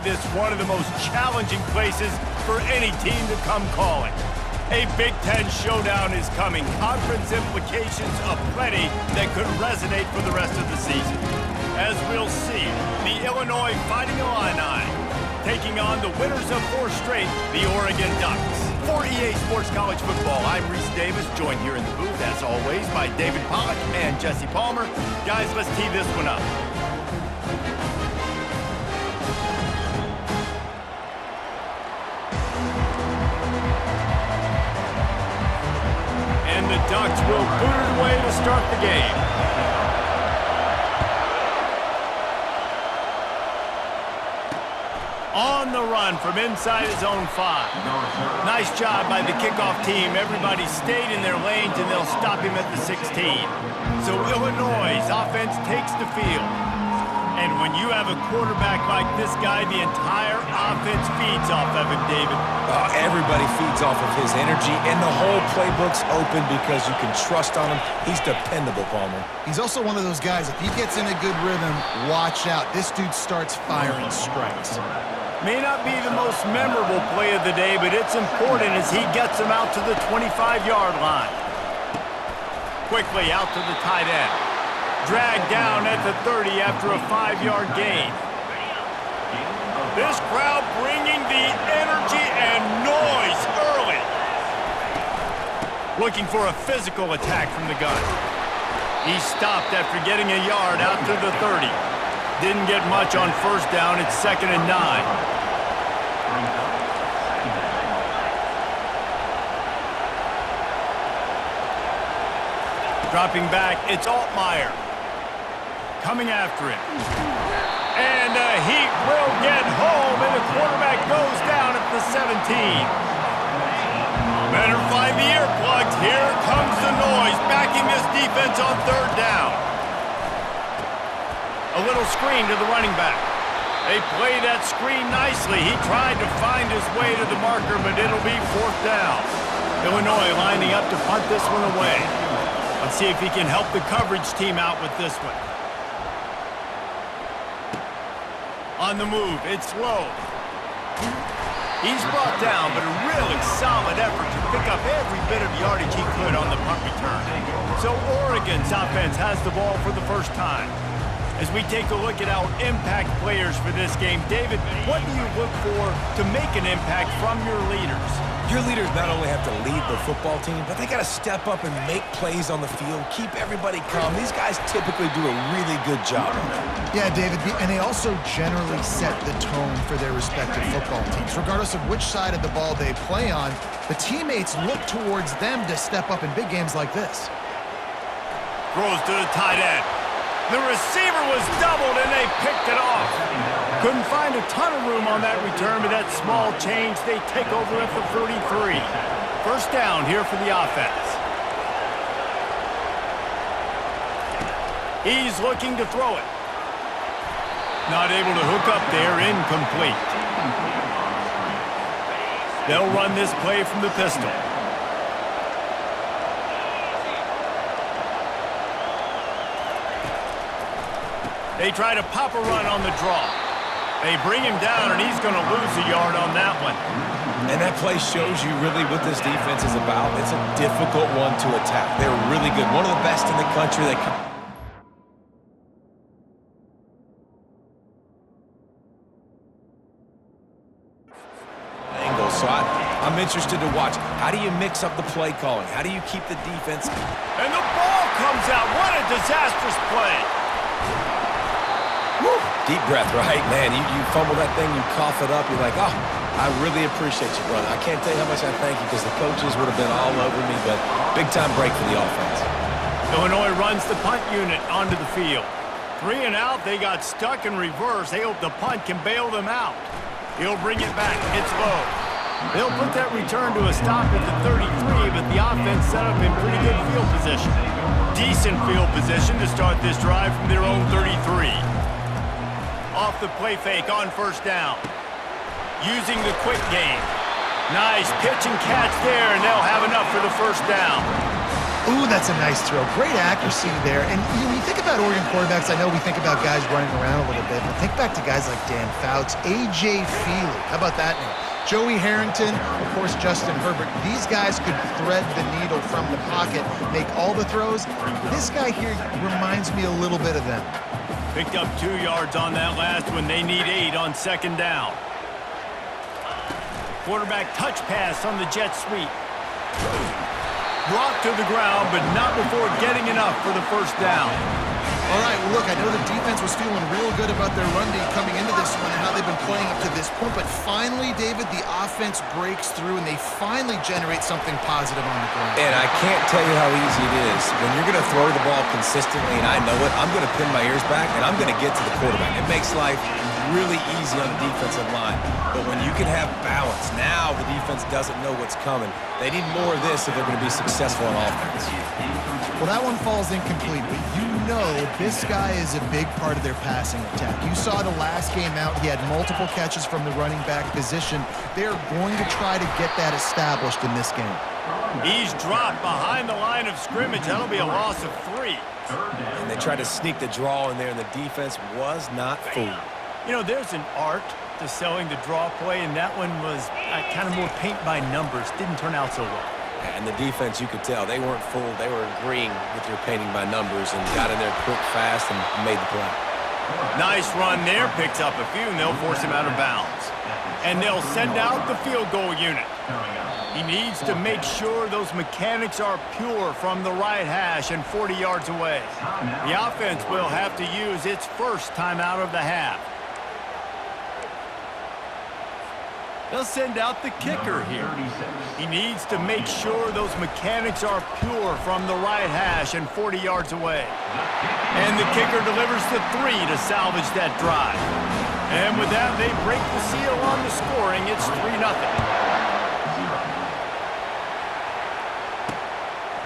This one of the most challenging places for any team to come calling. A Big Ten showdown is coming. Conference implications aplenty that could resonate for the rest of the season. As we'll see, the Illinois Fighting Illini taking on the winners of 4 straight, the Oregon Ducks. For EA Sports College Football, I'm Reese Davis, joined here in the booth, as always, by David Pollack and Jesse Palmer. Guys, let's tee this one up. And the Ducks will boot it away to start the game. On the run from inside his own 5. Nice job by the kickoff team. Everybody stayed in their lanes, and they'll stop him at the 16. So Illinois' offense takes the field. And when you have a quarterback like this guy, the entire offense feeds off of him, David. Everybody feeds off of his energy, and the whole playbook's open because you can trust on him. He's dependable, Palmer. He's also one of those guys, if he gets in a good rhythm, watch out. This dude starts firing strikes. May not be the most memorable play of the day, but it's important as he gets them out to the 25-yard line. Quickly out to the tight end. Dragged down at the 30 after a 5-yard gain. This crowd bringing the energy and noise early. Looking for a physical attack from the gun. He stopped after getting a yard out to the 30. Didn't get much on first down. It's 2nd and 9. Dropping back, it's Altmaier. Coming after him. And he will get home, and the quarterback goes down at the 17. Better find the earplugs. Here comes the noise, backing this defense on 3rd down. A little screen to the running back. They play that screen nicely. He tried to find his way to the marker, but it'll be 4th down. Illinois lining up to punt this one away. Let's see if he can help the coverage team out with this one. On the move, it's low. He's brought down, but a really solid effort to pick up every bit of yardage he could on the punt return. So Oregon's offense has the ball for the first time. As we take a look at our impact players for this game, David, what do you look for to make an impact from your leaders? Your leaders not only have to lead the football team, but they got to step up and make plays on the field, keep everybody calm. These guys typically do a really good job. Yeah, David, and they also generally set the tone for their respective football teams. Regardless of which side of the ball they play on, the teammates look towards them to step up in big games like this. Throws to the tight end. The receiver was doubled, and they picked it off. Couldn't find a ton of room on that return, but that small change, they take over at the 33. 1st down here for the offense. He's looking to throw it. Not able to hook up there, incomplete. They'll run this play from the pistol. They try to pop a run on the draw. They bring him down, and he's going to lose a yard on that one. And that play shows you really what this defense is about. It's a difficult one to attack. They're really good. One of the best in the country. So I'm interested to watch. How do you mix up the play calling? How do you keep the defense? And the ball comes out. What a disastrous play. Woo. Deep breath, right? Man, you fumble that thing, you cough it up, you're like, oh, I really appreciate you, brother. I can't tell you how much I thank you because the coaches would have been all over me, but big-time break for the offense. Illinois runs the punt unit onto the field. 3 and out, they got stuck in reverse. They hope the punt can bail them out. He'll bring it back. It's low. They'll put that return to a stop at the 33, but the offense set up in pretty good field position. Decent field position to start this drive from their own 33. Off the play fake on 1st down. Using the quick game. Nice pitch and catch there, and they'll have enough for the 1st down. Ooh, that's a nice throw. Great accuracy there. And when you think about Oregon quarterbacks, I know we think about guys running around a little bit, but think back to guys like Dan Fouts, A.J. Feely. How about that name? Joey Harrington, of course, Justin Herbert. These guys could thread the needle from the pocket, make all the throws. This guy here reminds me a little bit of them. Picked up 2 yards on that last one. They need 8 on second down. Quarterback touch pass on the jet sweep. Brought to the ground, but not before getting enough for the first down. All right, well, look, I know the defense was feeling real good about their run D coming into this one and how they've been playing up to this point, but finally, David, the offense breaks through and they finally generate something positive on the ground. And I can't tell you how easy it is. When you're going to throw the ball consistently, and I know it, I'm going to pin my ears back, and I'm going to get to the quarterback. It makes life really easy on the defensive line. But when you can have balance, now the defense doesn't know what's coming. They need more of this if they're going to be successful on offense. Well, that one falls incomplete, but you know this guy is a big part of their passing attack. You saw the last game out, he had multiple catches from the running back position. They're going to try to get that established in this game. He's dropped behind the line of scrimmage. That'll be a loss of 3. And they tried to sneak the draw in there, and the defense was not fooled. You know, there's an art to selling the draw play, and that one was kind of more paint by numbers. Didn't turn out so well. And the defense, you could tell, they weren't fooled. They were agreeing with their painting by numbers and got in there quick, fast, and made the play. Nice run there. Picks up a few, and they'll force him out of bounds. And they'll send out the field goal unit. He needs to make sure those mechanics are pure from the right hash and 40 yards away. The offense will have to use its first timeout of the half. They'll send out the kicker here. He needs to make sure those mechanics are pure from the right hash and 40 yards away. And the kicker delivers the 3 to salvage that drive. And with that, they break the seal on the scoring. It's 3-0.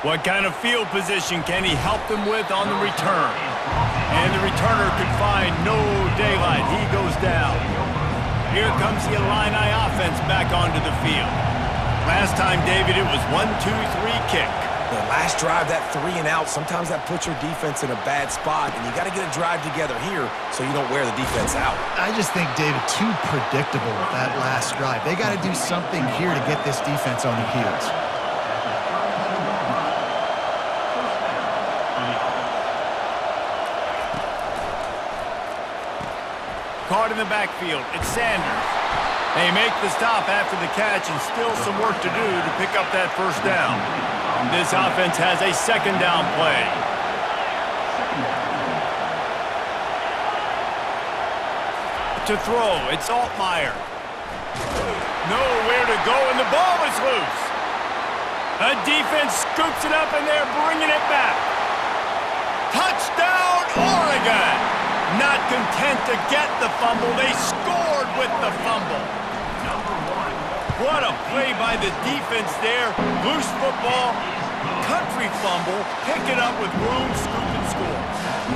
What kind of field position can he help them with on the return? And the returner could find no daylight. He goes down. Here comes the Illini offense back onto the field. Last time, David, it was 1-2-3 kick. The last drive, that 3 and out, sometimes that puts your defense in a bad spot, and you got to get a drive together here so you don't wear the defense out. I just think, David, too predictable with that last drive. They got to do something here to get this defense on their heels. Caught in the backfield, it's Sanders. They make the stop after the catch and still some work to do to pick up that first down. This offense has a second down play. To throw, it's Altmaier. Nowhere to go, and the ball is loose. A defense scoops it up, and they're bringing it back. Touchdown, Oregon! Not content to get the fumble, they scored with the fumble. What a play by the defense there. Loose football, country fumble, pick it up with room, scoop and score.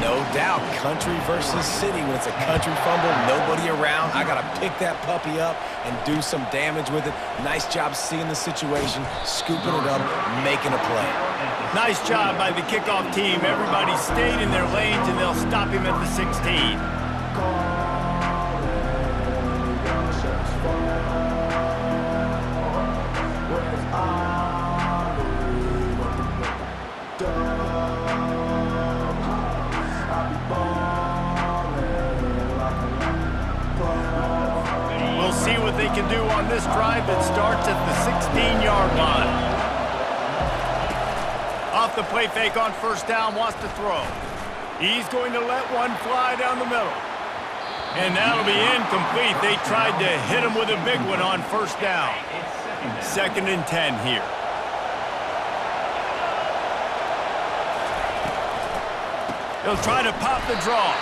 No doubt, country versus city. When it's a country fumble, nobody around, I got to pick that puppy up and do some damage with it. Nice job seeing the situation, scooping it up, making a play. Nice job by the kickoff team. Everybody stayed in their lanes, and they'll stop him at the 16. We'll see what they can do on this drive that starts at the 16-yard line. Off the play fake on first down, wants to throw. He's going to let one fly down the middle. And that'll be incomplete. They tried to hit him with a big one on first down. 2nd and 10 here. He'll try to pop the draw.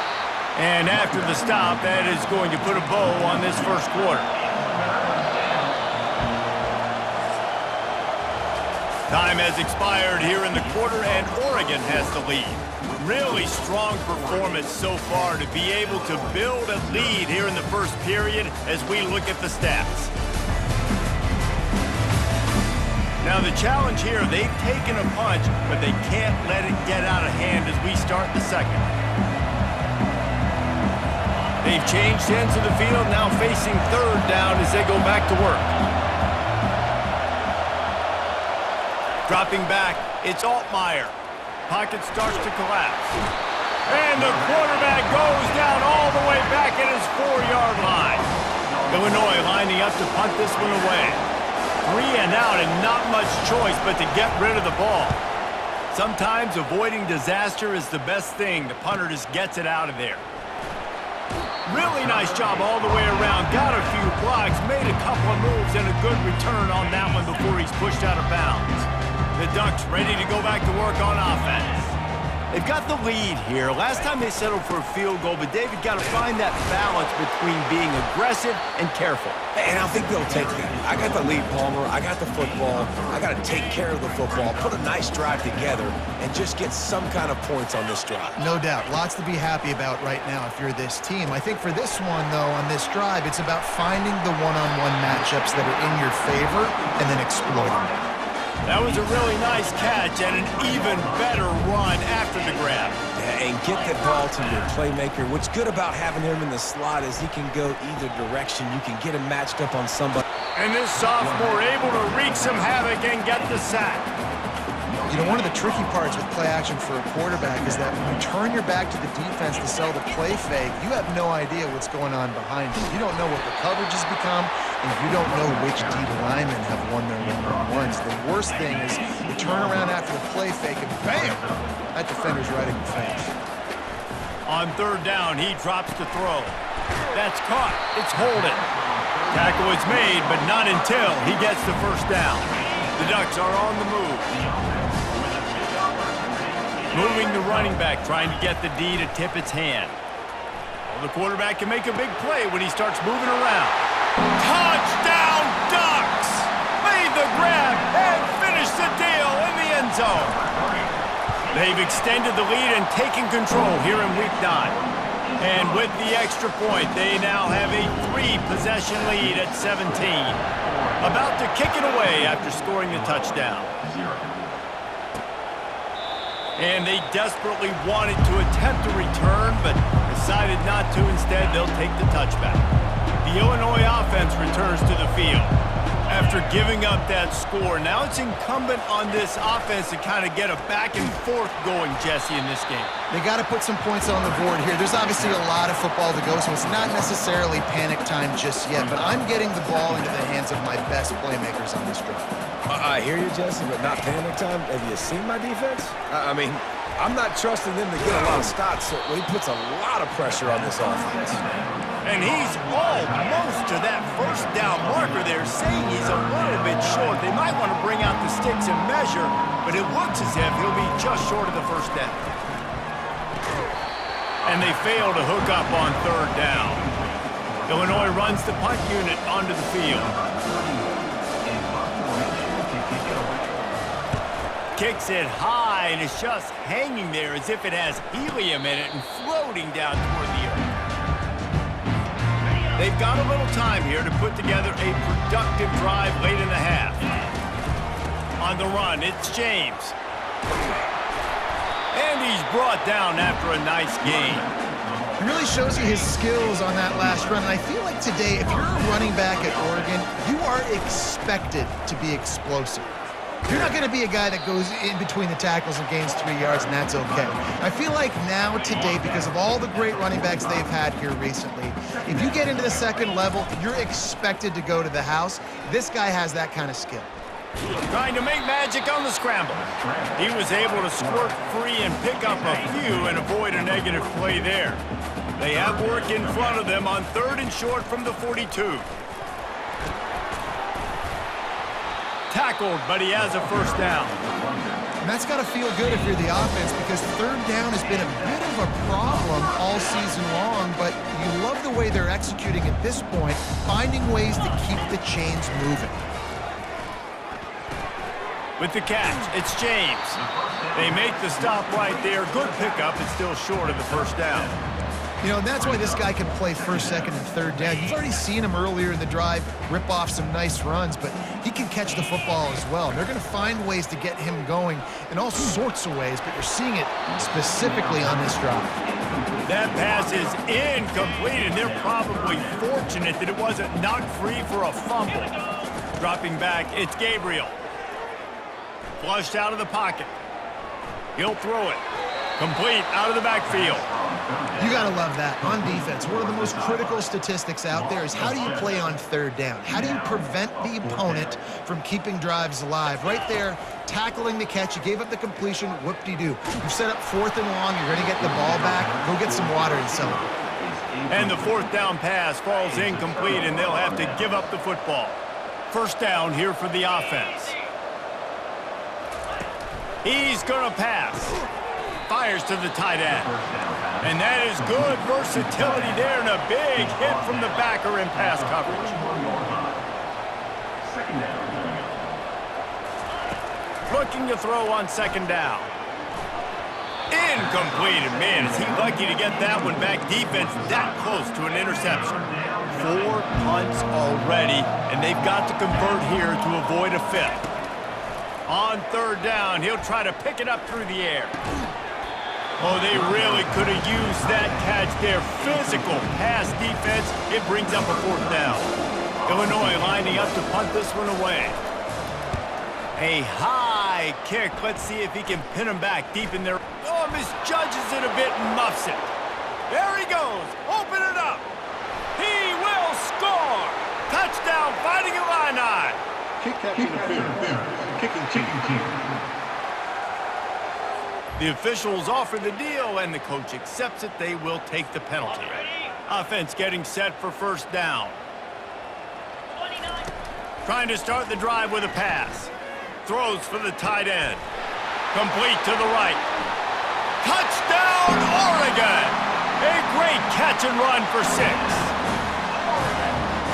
And after the stop, that is going to put a bow on this first quarter. Time has expired here in the quarter, and Oregon has the lead. Really strong performance so far to be able to build a lead here in the first period as we look at the stats. Now the challenge here, they've taken a punch, but they can't let it get out of hand as we start the second. They've changed ends of the field, now facing third down as they go back to work. Dropping back, it's Altmaier. Pocket starts to collapse. And the quarterback goes down all the way back at his 4-yard line. Illinois lining up to punt this one away. 3 and out and not much choice but to get rid of the ball. Sometimes avoiding disaster is the best thing. The punter just gets it out of there. Really nice job all the way around. Got a few blocks, made a couple of moves, and a good return on that one before he's pushed out of bounds. The Ducks ready to go back to work on offense. They've got the lead here. Last time they settled for a field goal, but David got to find that balance between being aggressive and careful. And I think they'll take that. I got the lead, Palmer. I got the football. I got to take care of the football, put a nice drive together, and just get some kind of points on this drive. No doubt. Lots to be happy about right now if you're this team. I think for this one, though, on this drive, it's about finding the one-on-one matchups that are in your favor and then exploiting them. That was a really nice catch and an even better run after the grab. Yeah, and get the ball to your playmaker. What's good about having him in the slot is he can go either direction. You can get him matched up on somebody. And this sophomore able to wreak some havoc and get the sack. You know, one of the tricky parts with play action for a quarterback is that when you turn your back to the defense to sell the play fake, you have no idea what's going on behind you. You don't know what the coverage has become, and you don't know which D linemen have won their one-on-ones. The worst thing is you turn around after the play fake and bam! That defender's right in your face. On third down, he drops to throw. That's caught. It's holding. Tackle is made, but not until he gets the first down. The Ducks are on the move. Moving the running back, trying to get the D to tip its hand. Well, the quarterback can make a big play when he starts moving around. Touchdown, Ducks! Made the grab and finished the deal in the end zone. They've extended the lead and taken control here in Week 9. And with the extra point, they now have a 3-possession lead at 17. About to kick it away after scoring the touchdown. And they desperately wanted to attempt a return, but decided not to. Instead, they'll take the touchback. The Illinois offense returns to the field. After giving up that score, now it's incumbent on this offense to kind of get a back and forth going, Jesse, in this game. They got to put some points on the board here. There's obviously a lot of football to go, so it's not necessarily panic time just yet, but I'm getting the ball into the hands of my best playmakers on this drive. I hear you, Jesse, but not panic time. Have you seen my defense? I mean, I'm not trusting them to get a lot of stops, so he puts a lot of pressure on this offense. And he's almost to that first down marker there, saying he's a little bit short. They might want to bring out the sticks and measure, but it looks as if he'll be just short of the first down. And they fail to hook up on third down. Illinois runs the punt unit onto the field. Kicks it high, and it's just hanging there as if it has helium in it and floating down toward the earth. They've got a little time here to put together a productive drive late in the half. On the run, it's James. And he's brought down after a nice gain. It really shows you his skills on that last run. And I feel like today, if you're a running back at Oregon, you are expected to be explosive. You're not going to be a guy that goes in between the tackles and gains 3 yards, and that's okay. I feel like now, today, because of all the great running backs they've had here recently, if you get into the second level, you're expected to go to the house. This guy has that kind of skill. Trying to make magic on the scramble. He was able to squirt free and pick up a few and avoid a negative play there. They have work in front of them on third and short from the 42. Tackled, but he has a first down. And that's got to feel good if you're the offense, because third down has been a bit of a problem all season long, but you love the way they're executing at this point, finding ways to keep the chains moving. With the catch, it's James. They make the stop right there. Good pickup, it's still short of the first down. You know, and that's why this guy can play first, second, and third down. You've already seen him earlier in the drive rip off some nice runs, but he can catch the football as well. And they're going to find ways to get him going in all sorts of ways, but you're seeing it specifically on this drive. That pass is incomplete, and they're probably fortunate that it wasn't knocked free for a fumble. Dropping back, it's Gabriel. Flushed out of the pocket. He'll throw it. Complete out of the backfield. You got to love that. On defense, one of the most critical statistics out there is how do you play on third down? How do you prevent the opponent from keeping drives alive? Right there, tackling the catch. You gave up the completion. Whoop-de-doo. You set up 4th and long. You're going to get the ball back. Go get some water and celebrate. And the 4th down pass falls incomplete, and they'll have to give up the football. First down here for the offense. He's going to pass. Fires to the tight end. And that is good versatility there, and a big hit from the backer in pass coverage. Looking to throw on second down. Incomplete, and man, is he lucky to get that one back. Defense that close to an interception. 4 punts already, and they've got to convert here to avoid a 5th. On third down, he'll try to pick it up through the air. Oh, they really could have used that catch there. Physical pass defense. It brings up a 4th down. Illinois lining up to punt this one away. A high kick. Let's see if he can pin him back deep in there. Oh, misjudges it a bit and muffs it. There he goes. Open it up. He will score. Touchdown, Fighting Illini. Kicking team. The officials offer the deal, and the coach accepts it. They will take the penalty. Offense getting set for first down. Trying to start the drive with a pass. Throws for the tight end. Complete to the right. Touchdown, Oregon! A great catch and run for 6.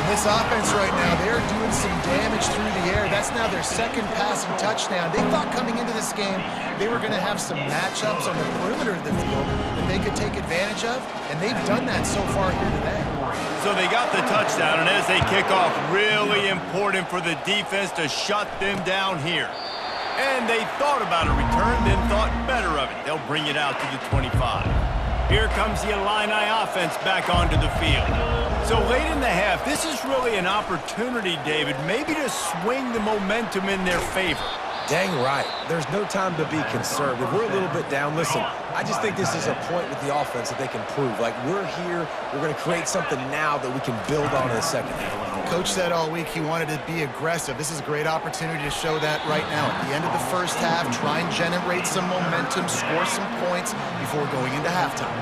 This offense right now, they're doing some damage through the air. That's now their 2nd passing touchdown. They thought coming into this game they were going to have some matchups on the perimeter of the field that they could take advantage of, and they've done that so far here today. So they got the touchdown, and as they kick off, really important for the defense to shut them down here. And they thought about a return, then thought better of it. They'll bring it out to the 25. Here comes the Illini offense back onto the field. So late in the half, this is really an opportunity, David, maybe to swing the momentum in their favor. Dang right. There's no time to be conservative. We're a little bit down. Listen, I just think this is a point with the offense that they can prove. Like, we're here, we're going to create something now that we can build on in the second half. Coach said all week he wanted to be aggressive. This is a great opportunity to show that right now. At the end of the first half, try and generate some momentum, score some points before going into halftime.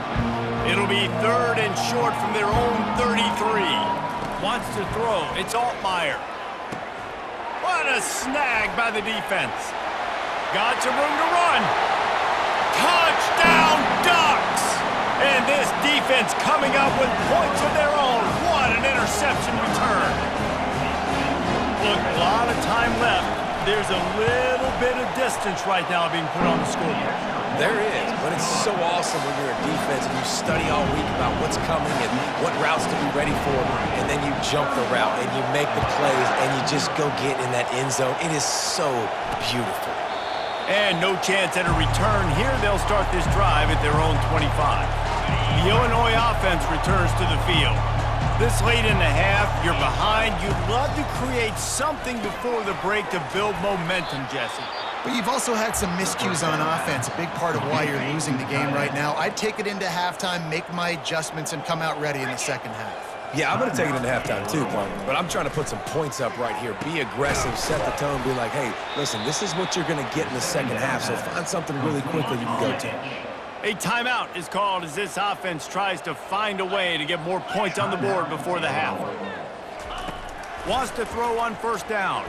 It'll be 3rd and short from their own 33. Wants to throw. It's Altmaier. What a snag by the defense. Got some room to run. Touchdown, Ducks! And this defense coming up with points of their own. What an interception return. Look, a lot of time left. There's a little bit of distance right now being put on the scoreboard. There is, but it's so awesome when you're a defense and you study all week about what's coming and what routes to be ready for, and then you jump the route and you make the plays and you just go get in that end zone. It is so beautiful. And no chance at a return here. They'll start this drive at their own 25. The Illinois offense returns to the field. This late in the half, you're behind. You'd love to create something before the break to build momentum, Jesse. But you've also had some miscues on offense, a big part of why you're losing the game right now. I'd take it into halftime, make my adjustments, and come out ready in the second half. Yeah, I'm going to take it into halftime too, Plummer, but I'm trying to put some points up right here. Be aggressive, set the tone, be like, hey, listen, this is what you're going to get in the second half, so find something really quick that you can go to. A timeout is called as this offense tries to find a way to get more points on the board before the half. Wants to throw on first down.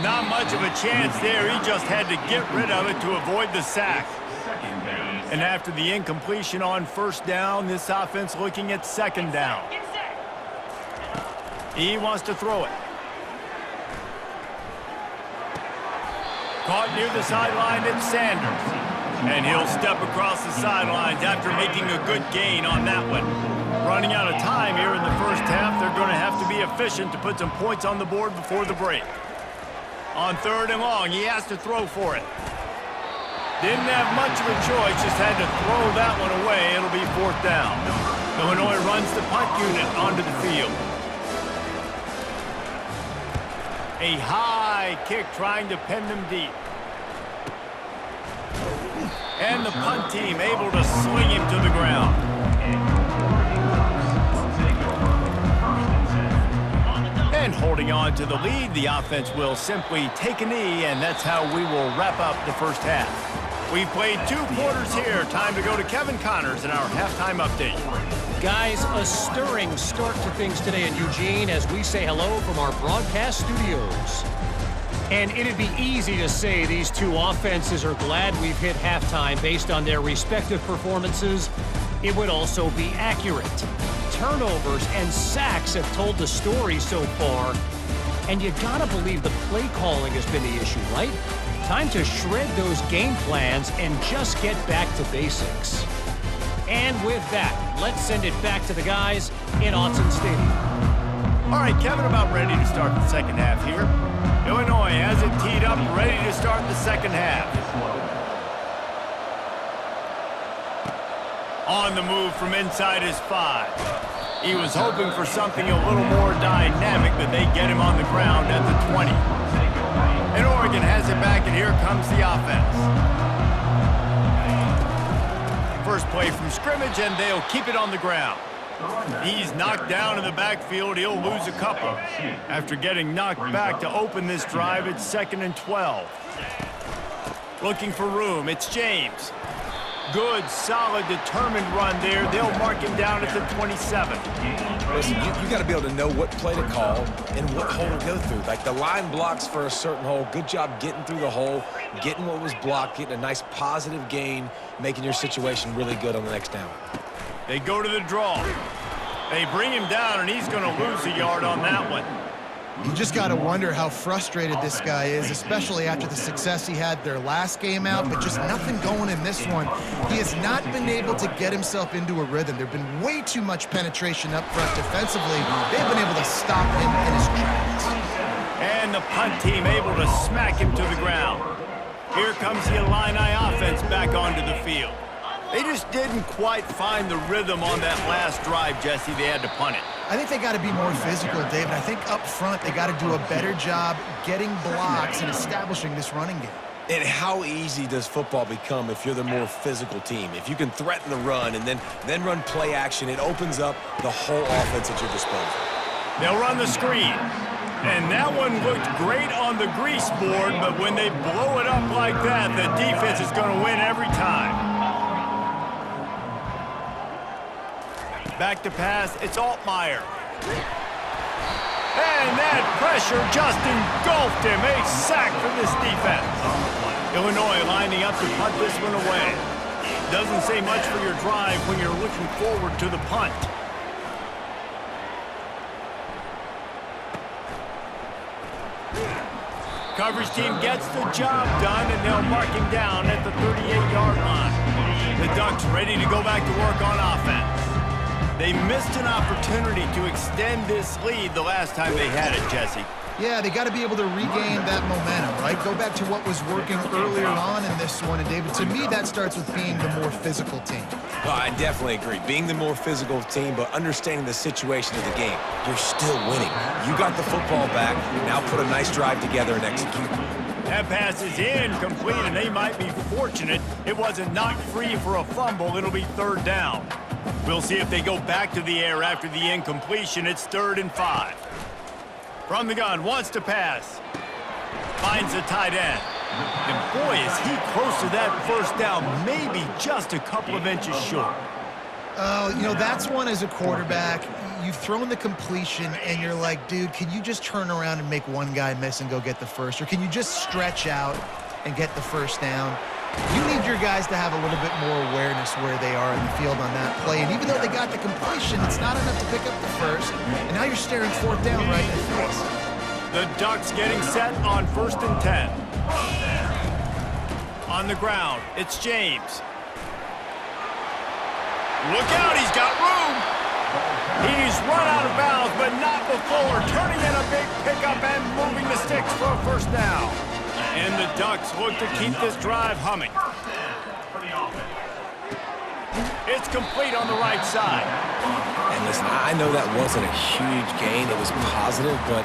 Not much of a chance there. He just had to get rid of it to avoid the sack. And after the incompletion on first down, this offense looking at second down. He wants to throw it. Caught near the sideline, it's Sanders. And he'll step across the sidelines after making a good gain on that one. Running out of time here in the first half, they're going to have to be efficient to put some points on the board before the break. On 3rd and long, he has to throw for it. Didn't have much of a choice, just had to throw that one away. It'll be 4th down. Illinois runs the punt unit onto the field. A high kick trying to pin them deep. And the punt team able to swing him to the ground. And holding on to the lead, the offense will simply take a knee, and that's how we will wrap up the first half. We've played 2 quarters here. Time to go to Kevin Connors in our halftime update. Guys, a stirring start to things today in Eugene as we say hello from our broadcast studios. And it'd be easy to say these 2 offenses are glad we've hit halftime based on their respective performances. It would also be accurate. Turnovers and sacks have told the story so far. And you gotta believe the play calling has been the issue, right? Time to shred those game plans and just get back to basics. And with that, let's send it back to the guys in Autzen Stadium. All right, Kevin, about ready to start the second half here. Illinois has it teed up, ready to start the second half. On the move from inside his 5. He was hoping for something a little more dynamic, but they get him on the ground at the 20. And Oregon has it back, and here comes the offense. First play from scrimmage, and they'll keep it on the ground. He's knocked down in the backfield. He'll lose a couple. After getting knocked back to open this drive, it's 2nd and 12. Looking for room, it's James. Good, solid, determined run there. They'll mark him down at the 27. Listen, you got to be able to know what play to call and what hole to go through. Like the line blocks for a certain hole. Good job getting through the hole, getting what was blocked, getting a nice positive gain, making your situation really good on the next down. They go to the draw. They bring him down, and he's going to lose a yard on that one. You just got to wonder how frustrated this guy is, especially after the success he had their last game out, but just nothing going in this one. He has not been able to get himself into a rhythm. There's been way too much penetration up front defensively. They've been able to stop him in his tracks. And the punt team able to smack him to the ground. Here comes the Illini offense back onto the field. They just didn't quite find the rhythm on that last drive, Jesse. They had to punt it. I think they got to be more physical, David. I think up front they got to do a better job getting blocks and establishing this running game. And how easy does football become if you're the more physical team? If you can threaten the run and then run play action, it opens up the whole offense at your disposal. They'll run the screen. And that one looked great on the grease board, but when they blow it up like that, the defense is going to win every time. Back to pass, it's Altmaier. And that pressure just engulfed him. A sack for this defense. Illinois lining up to punt this one away. Doesn't say much for your drive when you're looking forward to the punt. Coverage team gets the job done, and they'll mark him down at the 38-yard line. The Ducks ready to go back to work on offense. They missed an opportunity to extend this lead the last time they had it, Jesse. Yeah, they got to be able to regain that momentum, right? Go back to what was working earlier on in this one. And, David, to me, that starts with being the more physical team. Well, I definitely agree. Being the more physical team, but understanding the situation of the game. You're still winning. You got the football back. Now put a nice drive together and execute. That pass is incomplete, and they might be fortunate it wasn't knocked free for a fumble. It'll be 3rd down. We'll see if they go back to the air after the incompletion. It's 3rd and 5. From the gun, wants to pass. Finds the tight end. And boy, is he close to that first down, maybe just a couple of inches short. You know, that's one as a quarterback. You've thrown the completion, and you're like, dude, can you just turn around and make one guy miss and go get the first? Or can you just stretch out and get the first down? You need your guys to have a little bit more awareness where they are in the field on that play. And even though they got the completion, it's not enough to pick up the first. And now you're staring 4th down right in the face. The Ducks getting set on 1st and 10. On the ground, it's James. Look out, he's got room. He's run out of bounds, but not before turning in a big pickup and moving the sticks for a first down. And the Ducks look to keep this drive humming. It's complete on the right side. And listen, I know that wasn't a huge gain. It was positive, but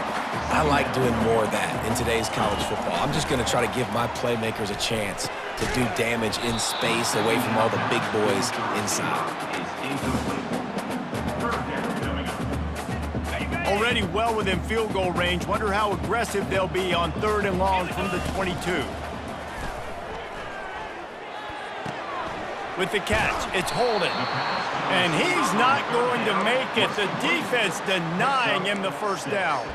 I like doing more of that in today's college football. I'm just going to try to give my playmakers a chance to do damage in space away from all the big boys inside. Already well within field goal range. Wonder how aggressive they'll be on 3rd and long from the 22. With the catch, it's Holden. And he's not going to make it. The defense denying him the first down.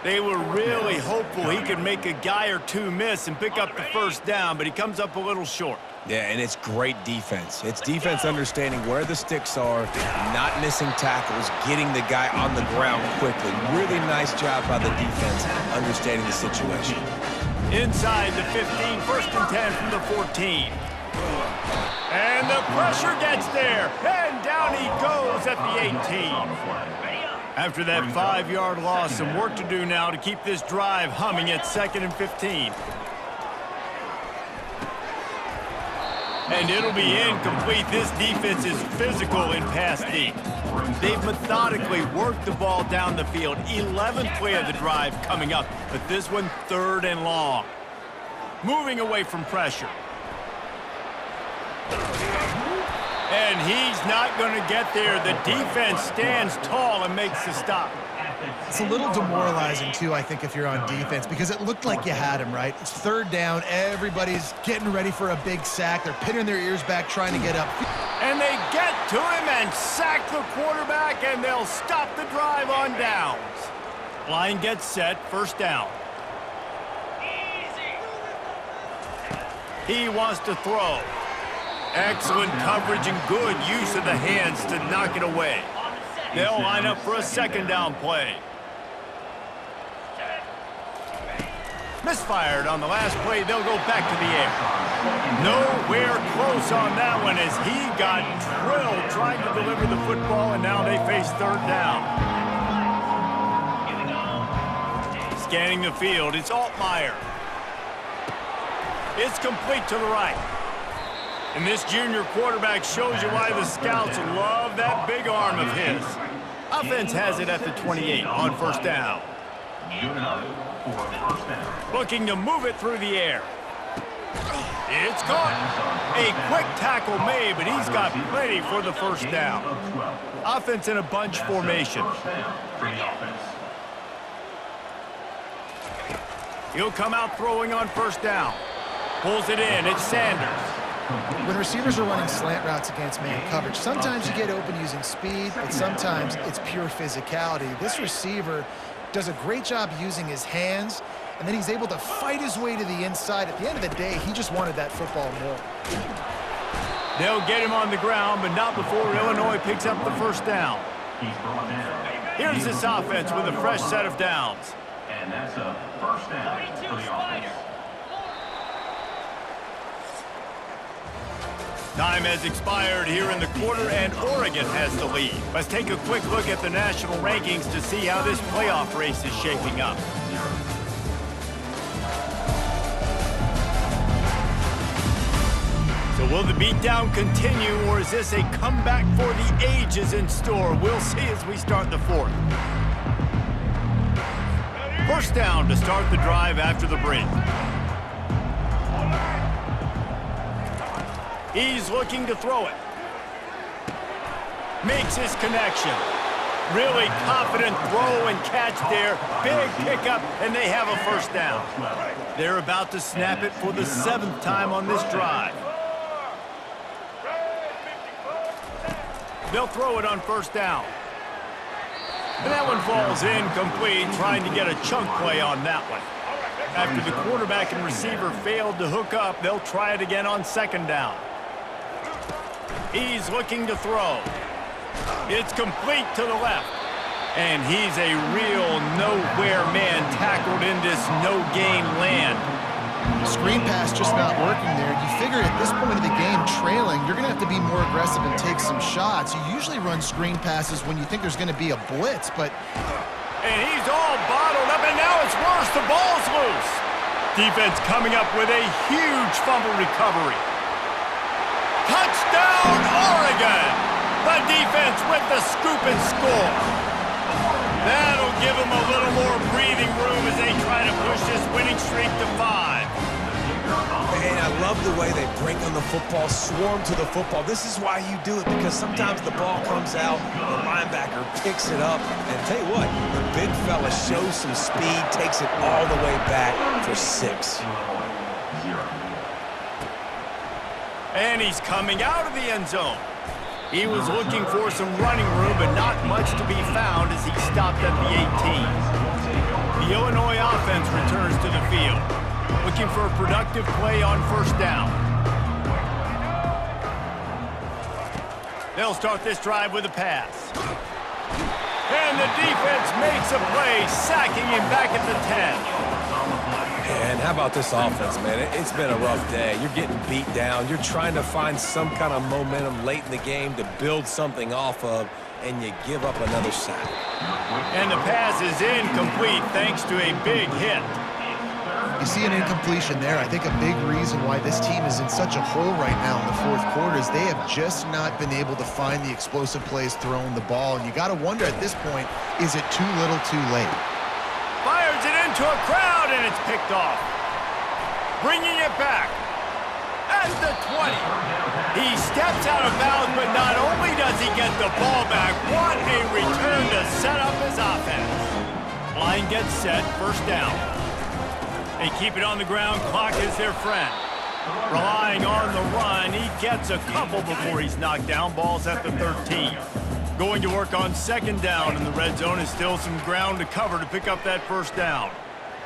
They were really hopeful he could make a guy or two miss and pick up the first down, but he comes up a little short. Yeah, and it's great defense. It's defense understanding where the sticks are, not missing tackles, getting the guy on the ground quickly. Really nice job by the defense understanding the situation. Inside the 15, 1st and 10 from the 14. And the pressure gets there, and down he goes at the 18. After that 5-yard loss, some work to do now to keep this drive humming at 2nd and 15. And it'll be incomplete. This defense is physical in pass deep. They've methodically worked the ball down the field. 11th play of the drive coming up, but this one 3rd and long. Moving away from pressure. And he's not going to get there. The defense stands tall and makes the stop. It's a little demoralizing, too, I think, if you're on defense, because it looked like you had him, right? It's 3rd down. Everybody's getting ready for a big sack. They're pinning their ears back, trying to get up. And they get to him and sack the quarterback, and they'll stop the drive on downs. Line gets set, 1st down. He wants to throw. Excellent coverage and good use of the hands to knock it away. They'll line up for a 2nd down play. Misfired on the last play. They'll go back to the air. Nowhere close on that one as he got drilled trying to deliver the football, and now they face 3rd down. Scanning the field, it's Altmaier. It's complete to the right. And this junior quarterback shows you why the scouts love that big arm of his. Offense has it at the 28 on 1st down. Looking to move it through the air. It's caught. A quick tackle made, but he's got plenty for the 1st down. Offense in a bunch formation. He'll come out throwing on 1st down. Pulls it in. It's Sanders. When receivers are running slant routes against man coverage, sometimes you get open using speed, but sometimes it's pure physicality. This receiver does a great job using his hands, and then he's able to fight his way to the inside. At the end of the day, he just wanted that football more. They'll get him on the ground, but not before Illinois picks up the 1st down. Here's this offense with a fresh set of downs. And that's a 1st down for the offense. Time has expired here in the quarter, and Oregon has the lead. Let's take a quick look at the national rankings to see how this playoff race is shaping up. So will the beatdown continue, or is this a comeback for the ages in store? We'll see as we start the 4th. 1st down to start the drive after the break. He's looking to throw it. Makes his connection. Really confident throw and catch there. Big pickup, and they have a 1st down. They're about to snap it for the 7th time on this drive. They'll throw it on 1st down. And that one falls incomplete, trying to get a chunk play on that one. After the quarterback and receiver failed to hook up, they'll try it again on 2nd down. He's looking to throw. It's complete to the left. And he's a real nowhere man tackled in this no-gain land. Screen pass just not working there. You figure at this point of the game, trailing, you're going to have to be more aggressive and take some shots. You usually run screen passes when you think there's going to be a blitz, but... And he's all bottled up, and now it's worse. The ball's loose. Defense coming up with a huge fumble recovery. Touchdown, Oregon! The defense with the scoop and score. That'll give them a little more breathing room as they try to push this winning streak to 5. And I love the way they break on the football, swarm to the football. This is why you do it, because sometimes the ball comes out, the linebacker picks it up, and tell you what, the big fella shows some speed, takes it all the way back for 6. And he's coming out of the end zone. He was looking for some running room, but not much to be found as he stopped at the 18. The Illinois offense returns to the field, looking for a productive play on first down. They'll start this drive with a pass. And the defense makes a play, sacking him back at the 10. And how about this offense, man? It's been a rough day. You're getting beat down. You're trying to find some kind of momentum late in the game to build something off of, and you give up another sack. And the pass is incomplete thanks to a big hit. You see an incompletion there. I think a big reason why this team is in such a hole right now in the fourth quarter is they have just not been able to find the explosive plays throwing the ball. And you got to wonder at this point, is it too little too late? Fires it into a crowd, and it's picked off. Bringing it back at the 20. He steps out of bounds, but not only does he get the ball back, what a return to set up his offense. Line gets set, first down. They keep it on the ground, clock is their friend. Relying on the run, he gets a couple before he's knocked down. Ball's at the 13. Going to work on second down, and the red zone is still some ground to cover to pick up that first down.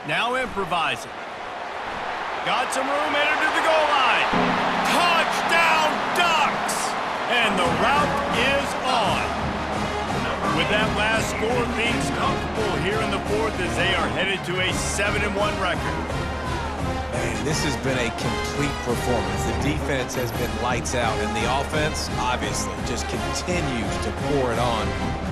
Now improvising. Got some room, headed to the goal line. Touchdown, Ducks! And the route is on. With that last score, things comfortable here in the fourth as they are headed to a 7-1 record. Man, this has been a complete performance. The defense has been lights out, and the offense, obviously, just continues to pour it on.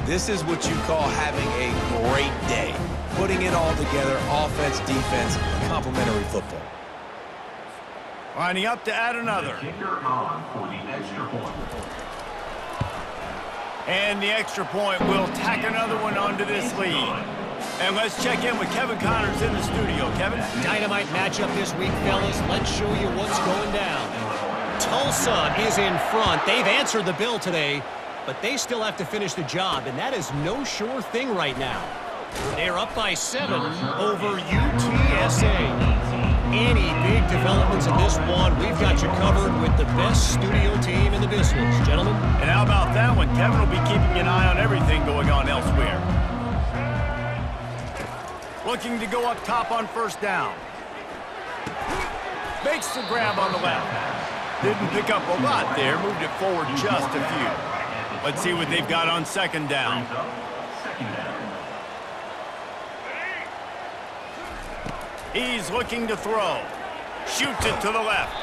This is what you call having a great day. Putting it all together, offense, defense, complementary football. Lining up to add another. Kicker on for the extra point. And the extra point will tack another one onto this lead. And let's check in with Kevin Connors in the studio. Kevin? Dynamite matchup this week, fellas. Let's show you what's going down. Tulsa is in front. They've answered the bell today, but they still have to finish the job, and that is no sure thing right now. They're up by 7 over UTSA. Any big developments in this one, we've got you covered with the best studio team in the business, gentlemen. And how about that one? Kevin will be keeping an eye on everything going on elsewhere. Looking to go up top on first down. Makes the grab on the left. Didn't pick up a lot there, moved it forward just a few. Let's see what they've got on second down. He's looking to throw. Shoots it to the left.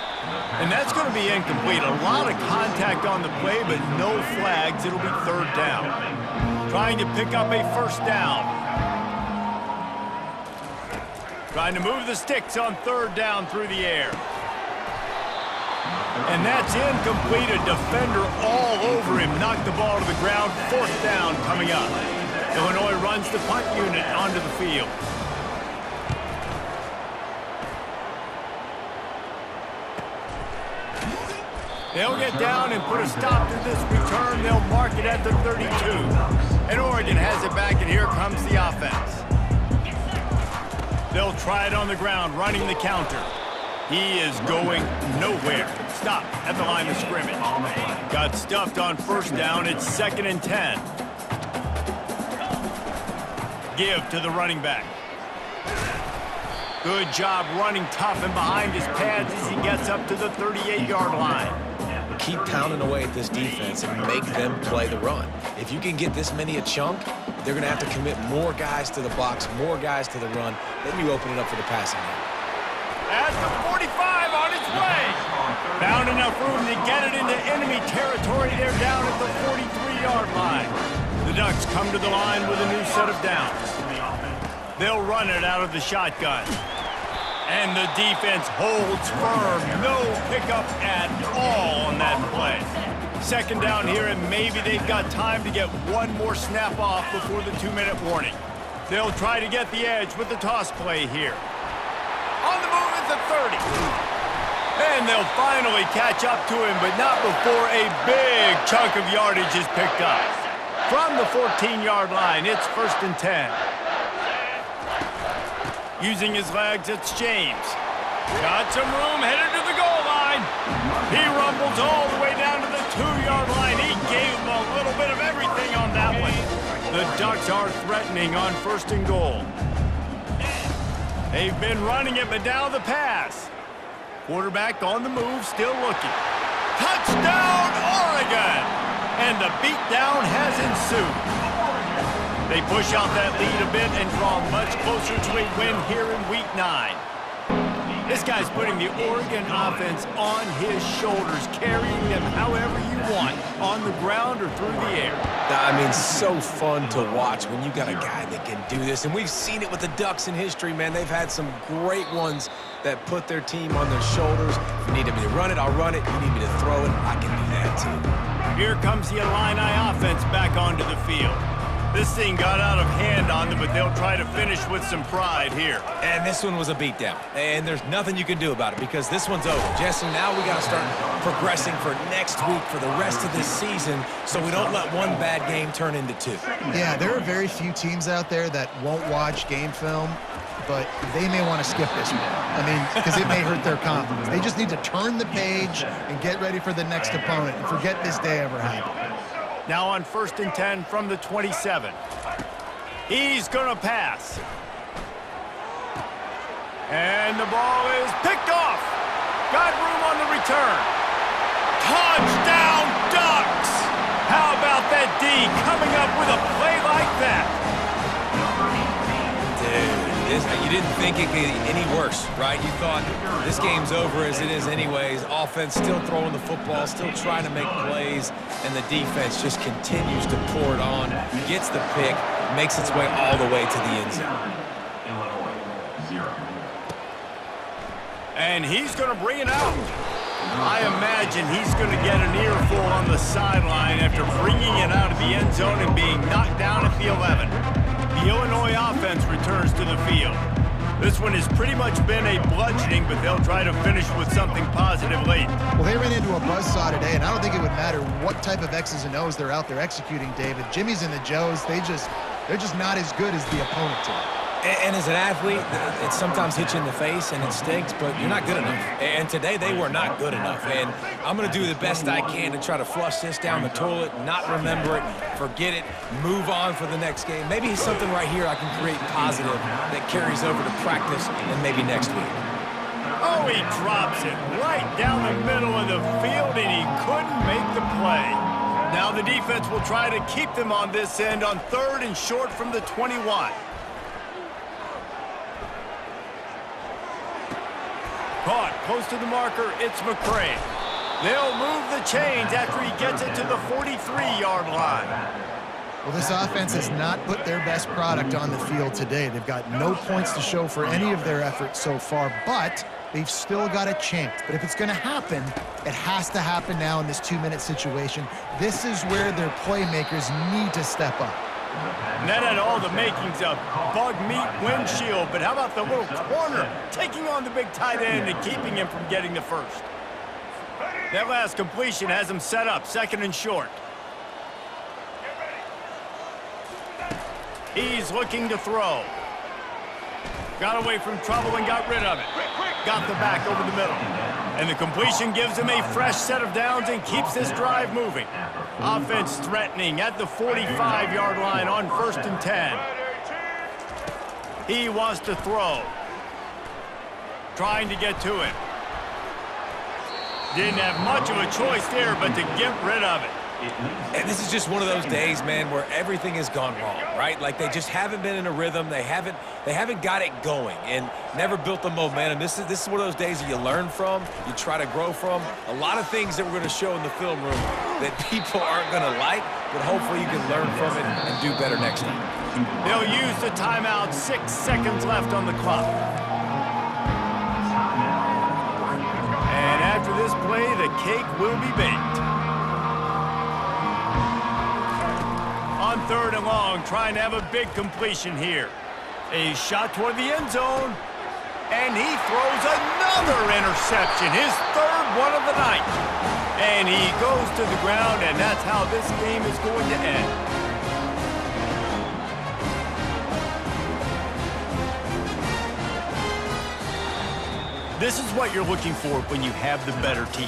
And that's going to be incomplete. A lot of contact on the play, but no flags. It'll be third down. Trying to pick up a first down. Trying to move the sticks on third down through the air. And that's incomplete. A defender all over him. Knocked the ball to the ground. Fourth down coming up. Illinois runs the punt unit onto the field. They'll get down and put a stop to this return. They'll mark it at the 32. And Oregon has it back, and here comes the offense. They'll try it on the ground, running the counter. He is going nowhere. Stop at the line of scrimmage. Got stuffed on first down. It's 2nd and 10. Give to the running back. Good job running tough and behind his pads as he gets up to the 38-yard line. Keep pounding away at this defense and make them play the run. If you can get this many a chunk, they're going to have to commit more guys to the box, more guys to the run. Then you open it up for the passing game. At the 45 on its way. Found enough room to get it into enemy territory. They're down at the 43-yard line. The Ducks come to the line with a new set of downs. They'll run it out of the shotgun. And the defense holds firm. No pickup at all on that play. Second down here, and maybe they've got time to get one more snap off before the 2-minute warning. They'll try to get the edge with the toss play here. On the move at the 30. And they'll finally catch up to him, but not before a big chunk of yardage is picked up. From the 14-yard line, it's 1st and 10. Using his legs, it's James. Got some room, headed to the goal line. He rumbles all the way down to the 2-yard line. He gave him a little bit of everything on that one. The Ducks are threatening on 1st and goal. They've been running it, but now the pass. Quarterback on the move, still looking. Touchdown, Oregon! And the beatdown has ensued. They push out that lead a bit and draw much closer to a win here in Week 9. This guy's putting the Oregon offense on his shoulders, carrying them however you want, on the ground or through the air. I mean, so fun to watch when you got a guy that can do this. And we've seen it with the Ducks in history, man. They've had some great ones that put their team on their shoulders. If you need me to run it, I'll run it. You need me to throw it, I can do that too. Here comes the Illini offense back onto the field. This thing got out of hand on them, but they'll try to finish with some pride here. And this one was a beatdown. And there's nothing you can do about it because this one's over. Jesse, now we got to start progressing for next week for the rest of this season so we don't let one bad game turn into 2. Yeah, there are very few teams out there that won't watch game film, but they may want to skip this one. I mean, because it may hurt their confidence. They just need to turn the page and get ready for the next opponent and forget this day ever happened. Now on 1st and 10 from the 27. He's going to pass. And the ball is picked off. Got room on the return. Touchdown, Ducks! How about that D coming up with a play like that? Dude, you didn't think it could get any worse, right? You thought this game's over as it is anyways. Offense still throwing the football, still trying to make plays, and the defense just continues to pour it on, gets the pick, makes its way all the way to the end zone. And he's going to bring it out. I imagine he's going to get an earful on the sideline after bringing it out of the end zone and being knocked down at the 11. The Illinois offense returns to the field. This one has pretty much been a bludgeoning, but they'll try to finish with something positive late. Well, they ran into a buzzsaw today, and I don't think it would matter what type of X's and O's they're out there executing, David. Jimmy's and the Joes, they're just not as good as the opponent today. And as an athlete, it sometimes hits you in the face and it stinks, but you're not good enough. And today they were not good enough. And I'm going to do the best I can to try to flush this down the toilet, not remember it, forget it, move on for the next game. Maybe something right here I can create positive that carries over to practice and maybe next week. Oh, he drops it right down the middle of the field, and he couldn't make the play. Now the defense will try to keep them on this end on 3rd and short from the 21. Caught close to the marker, it's McCray. They'll move the chains after he gets it to the 43-yard line. Well, this offense has not put their best product on the field today. They've got no points to show for any of their efforts so far, but they've still got a chance. But if it's going to happen, it has to happen now in this 2-minute situation. This is where their playmakers need to step up. And that had all the makings of bug meat windshield, but how about the little corner taking on the big tight end and keeping him from getting the first? That last completion has him set up 2nd and short. He's looking to throw. Got away from trouble and got rid of it. Got the back over the middle. And the completion gives him a fresh set of downs and keeps this drive moving. Offense threatening at the 45-yard line on 1st and 10. He wants to throw. Trying to get to it. Didn't have much of a choice there but to get rid of it. And this is just one of those days, man, where everything has gone wrong, right? Like they just haven't been in a rhythm. They haven't got it going and never built the momentum. This is one of those days that you learn from, you try to grow from. A lot of things that we're going to show in the film room that people aren't going to like, but hopefully you can learn from it and do better next time. They'll use the timeout, 6 seconds left on the clock. And after this play, the cake will be baked. On 3rd and long, trying to have a big completion here. A shot toward the end zone. And he throws another interception, his 3rd one of the night. And he goes to the ground, and that's how this game is going to end. This is what you're looking for when you have the better team.